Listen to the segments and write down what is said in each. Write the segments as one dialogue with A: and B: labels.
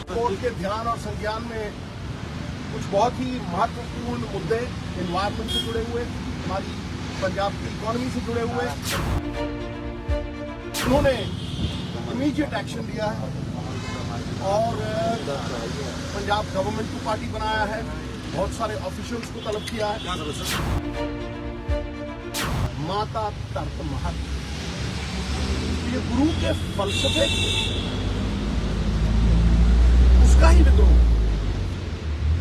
A: Court के ध्यान और संज्ञान में कुछ बहुत ही महत्वपूर्ण मुद्दे एनवायरमेंट से जुड़े हुए, हमारी पंजाब की इकोनॉमी से जुड़े हुए, उन्होंने इमीडिएट एक्शन लिया है और पंजाब गवर्नमेंट को पार्टी बनाया है, बहुत सारे ऑफिशियल्स को तलब किया है। माता तर्क महत, ये गुरु के फलसफे उसका ही विद्रोह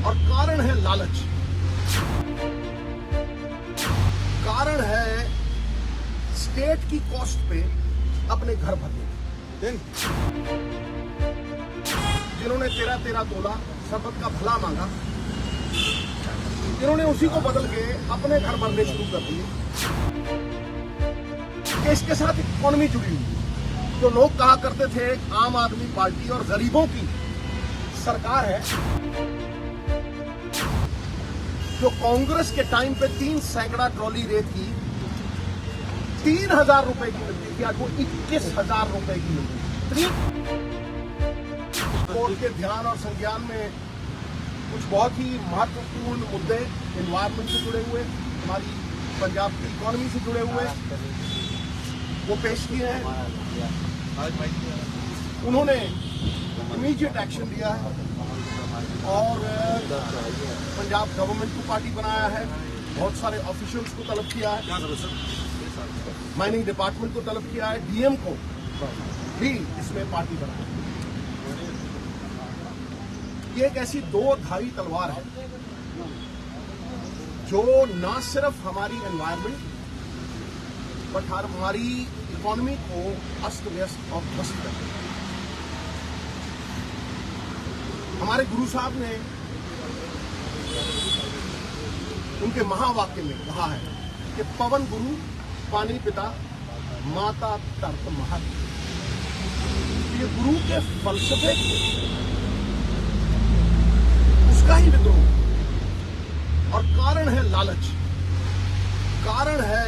A: और कारण है लालच, कारण है स्टेट की कॉस्ट पे अपने घर भरने। जिन्होंने 13-13 तोला शपथ का भला मांगा, इन्होंने उसी को बदल के अपने घर भरने शुरू कर दिए। इसके साथ इकोनॉमी जुड़ी हुई, जो लोग कहा करते थे आम आदमी पार्टी और गरीबों की सरकार है, जो कांग्रेस के टाइम पे 3 सैकड़ा ट्रॉली रेत की 3,000 रुपए की मिलती थी, आज वो 21,000 रुपए की मिलती है। कोर्ट के ध्यान और संज्ञान में कुछ बहुत ही महत्वपूर्ण मुद्दे एनवायरमेंट से जुड़े हुए, हमारी पंजाब की इकोनॉमी से जुड़े हुए, वो पेश किए हैं। उन्होंने इमीडिएट एक्शन लिया है और पंजाब गवर्नमेंट को पार्टी बनाया है, बहुत सारे ऑफिशियल्स को तलब किया है, माइनिंग डिपार्टमेंट को तलब किया है, डीएम को भी इसमें पार्टी बनाया है। ये एक ऐसी दो धारी तलवार है जो न सिर्फ हमारी एनवायरमेंट बट हमारी इकोनॉमी को अस्त व्यस्त और ध्वस्त कर दिया। हमारे गुरु साहब ने उनके महावाक्य में कहा है कि पवन गुरु, पानी पिता, माता तर्क महत। ये गुरु के फलसफे उसका ही विद्रोह और कारण है लालच, कारण है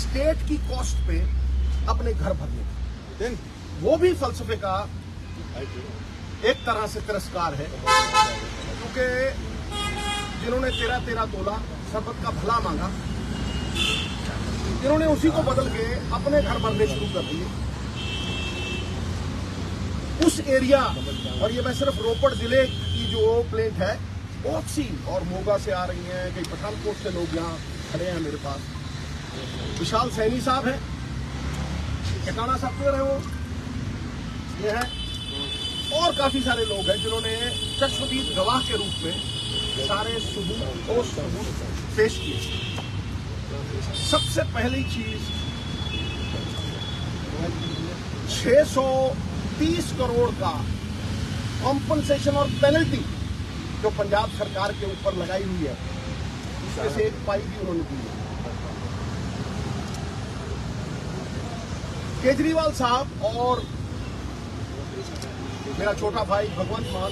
A: स्टेट की कॉस्ट पे अपने घर भरने। वो भी फलसफे का एक तरह से तिरस्कार है, क्योंकि जिन्होंने 13-13 तोला शपथ का भला मांगा, इन्होंने उसी को बदल के अपने घर भरने शुरू कर दिए। उस एरिया, और ये मैं सिर्फ रोपड़ जिले की जो प्लेट है, बहुत सी और मोगा से आ रही हैं, कई पठानकोट से लोग यहाँ खड़े हैं मेरे पास। विशाल सैनी साहब हैं, ठिकाना सॉफ्टवेयर है वो, ये है, और काफी सारे लोग हैं जिन्होंने चश्मदीद गवाह के रूप में सारे सबूत पेश किए। सबसे पहली चीज 630 करोड़ का कॉम्पनसेशन और पेनल्टी जो पंजाब सरकार के ऊपर लगाई हुई है, उसमें से एक पाई भी उन्होंने दी है। केजरीवाल साहब और मेरा छोटा भाई भगवंत मान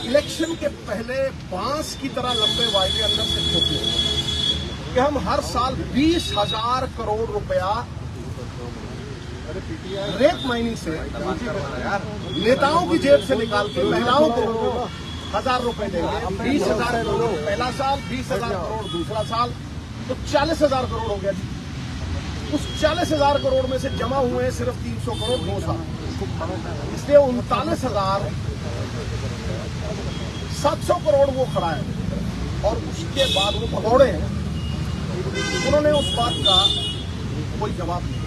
A: इलेक्शन के पहले बांस की तरह लंबे वायदे अंदर से ठोके कि हम हर साल 20,000 करोड़ रुपया रेत माइनिंग से नेताओं की जेब से निकाल के महिलाओं को 1,000 रुपए देंगे। 20,000 करोड़ पहला साल, 20,000 करोड़ दूसरा साल, तो 40,000 करोड़ हो गया जी। उस 40,000 करोड़ में से जमा हुए हैं सिर्फ 300 करोड़ 2 साल, इसलिए 39,700 करोड़ वो खड़ा है। और उसके बाद वो भगौड़े हैं, उन्होंने उस बात का कोई जवाब नहीं।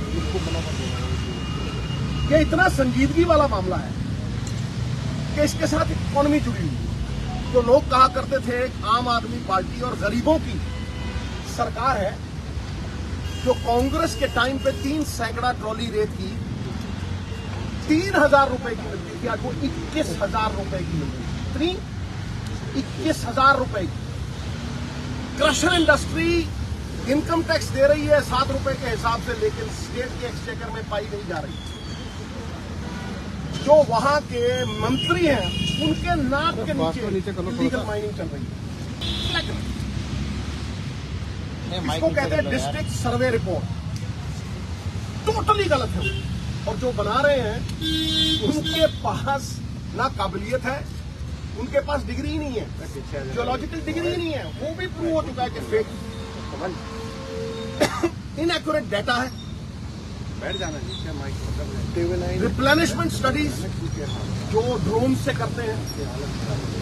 A: ये इतना संजीदगी वाला मामला है कि इसके साथ इकोनॉमी जुड़ी हुई, जो लोग कहा करते थे आम आदमी पार्टी और गरीबों की सरकार है, जो कांग्रेस के टाइम पे 3 सैकड़ा ट्रॉली रेत की 3,000 रुपए की मिलती थी, आज वो 21,000 रुपए की मिलती है। 21,000 रुपए की क्रशर इंडस्ट्री इनकम टैक्स दे रही है 7 रुपए के हिसाब से, लेकिन स्टेट के एक्सचेकर में पाई नहीं जा रही। जो वहां के मंत्री हैं, उनके नाक के नीचे इलीगल माइनिंग चल रही है। इसको कहते हैं डिस्ट्रिक्ट सर्वे रिपोर्ट, टोटली गलत है। और जो बना रहे हैं उनके पास ना काबिलियत है, उनके पास डिग्री ही नहीं है, जियोलॉजिकल डिग्री ही नहीं है, वो भी प्रूव हो चुका है कि फेक इनएक्यूरेट डाटा है।
B: बैठ जाना
A: रिप्लेनिशमेंट स्टडीज जो ड्रोन से करते हैं,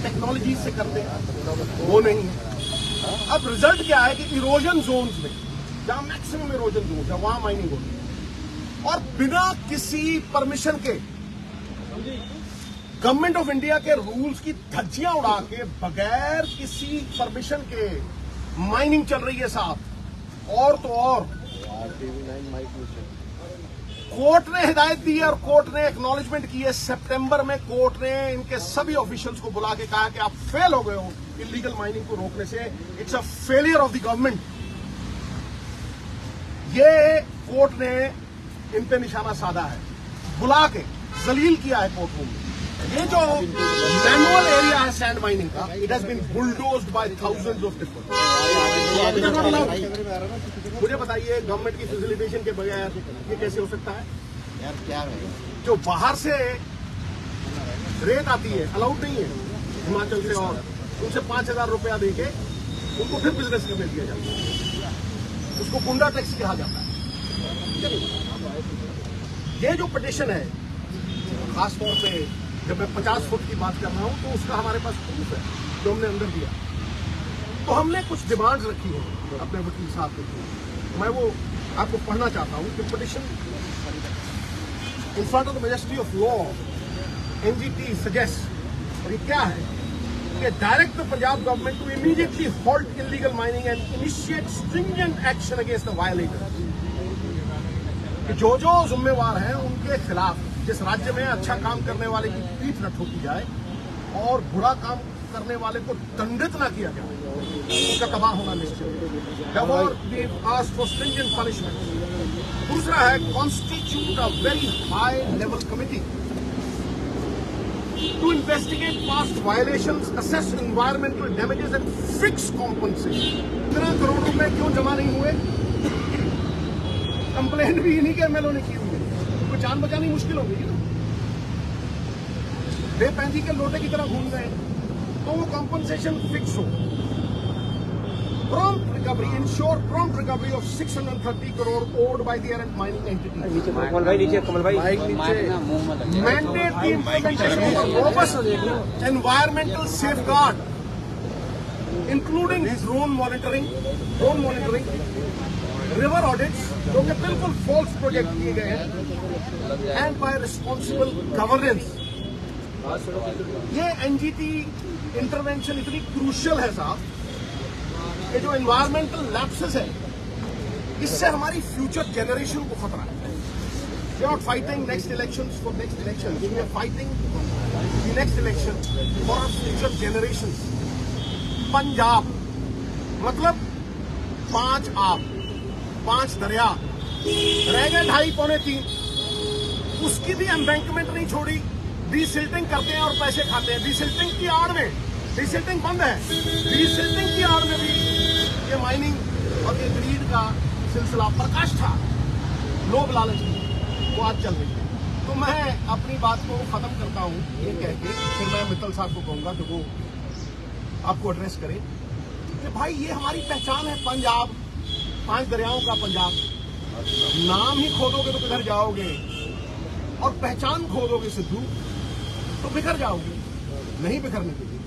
A: टेक्नोलॉजी से करते हैं, वो नहीं है। अब रिजल्ट क्या है कि इरोजन जोन्स में, जहां मैक्सिमम इरोजन जोन है, वहां माइनिंग होती है और बिना किसी परमिशन के गवर्नमेंट ऑफ इंडिया के रूल्स की धज्जियां उड़ा के बगैर किसी परमिशन के माइनिंग चल रही है साहब। और तो और कोर्ट ने हिदायत दी है और कोर्ट ने एक्नॉलेजमेंट की है। सितंबर में कोर्ट ने इनके सभी ऑफिशियल्स को बुला के कहा कि आप फेल हो गए हो इलीगल माइनिंग को रोकने से, it's a failure of the government. ये कोर्ट ने इन पे निशाना साधा है, बुला के जलील किया है कोर्ट रूम में। ये जो मैनुअल एरिया है सैंड माइनिंग का, it has been bulldozed by thousands of tipper. मुझे बताइए, गवर्नमेंट की फैसिलिटेशन के बगैर ये कैसे हो सकता है?
B: यार क्या है,
A: जो बाहर से रेत आती है, अलाउड नहीं है हिमाचल से, और उनसे 5,000 रुपया देके उनको फिर बिजनेस करने दिया जाता है, उसको गुंडा टैक्स कहा जाता है। ये जो पिटीशन है, खासतौर पे जब मैं 50 फुट की बात कर रहा हूं, तो उसका हमारे पास प्रूफ है जो हमने अंदर दिया। तो हमने कुछ डिमांड्स रखी है अपने वकील साहब के लिए, मैं वो आपको पढ़ना चाहता हूं कि petition in front of the majesty of law NGT suggest, और ये क्या है कि direct the Punjab government to immediately halt illegal mining and initiate stringent action against the violator. जो जो जिम्मेवार हैं उनके खिलाफ जिस राज्य में अच्छा काम करने वाले की पीठ न ठोकी जाए और बुरा काम करने वाले को दंडित ना किया जाए, उनका तबाह होना निश्चित है। दूसरा है constitute a very high level committee to investigate past violations, assess environmental damages and fix compensation. 15 crore रुपए क्यों जमा नहीं हुए? कंप्लेंट भी इन्हीं के एमएलओ ने की हुई है। कोई जान बचानी मुश्किल हो गई ना, बेपैंती के लोटे की तरह घूम गए, तो वो कॉम्पनसेशन फिक्स हो। Prompt recovery, ensure prompt recovery of 630 crore old by the errant mining entity.
B: Kamal भाई नीचे, कमल भाई
A: mandate the implementation of robust environmental safeguard including drone monitoring, river audits जो कि बिल्कुल फॉल्स प्रोजेक्ट किए गए हैं, एंड बाय रिस्पॉन्सिबल गवर्नेंस। ये एनजीटी इंटरवेंशन इतनी क्रूशियल है साहब कि जो एनवायरमेंटल लैप्सेस है, इससे हमारी फ्यूचर जनरेशन को खतरा है। We are fighting next elections for next election, we are fighting the next election for our future generation. Punjab मतलब 5 आप, 5 दरिया रह गए, 2.5 पौने 3, उसकी भी एम्बैंकमेंट नहीं छोड़ी, डीसिल्टिंग करते हैं और पैसे खाते हैं। डीसिल्टिंग की आड़ में, डीसिल्टिंग बंद है, डीसिल्टिंग की आड़ में भी ये माइनिंग और ये ग्रीड का सिलसिला प्रकाश था, लोभ लालच की, वो आज चल रही है। तो मैं अपनी बात को खत्म करता हूँ ये कह के, फिर मैं मित्तल साहब को कहूंगा कि वो आपको एड्रेस करें कि भाई ये हमारी पहचान है, पंजाब, 5 दरियाओं का पंजाब। नाम ही खोदोगे तो किधर जाओगे, और पहचान खोदोगे सिद्धू तो बिखर जाओगे, नहीं बिखरने के लिए।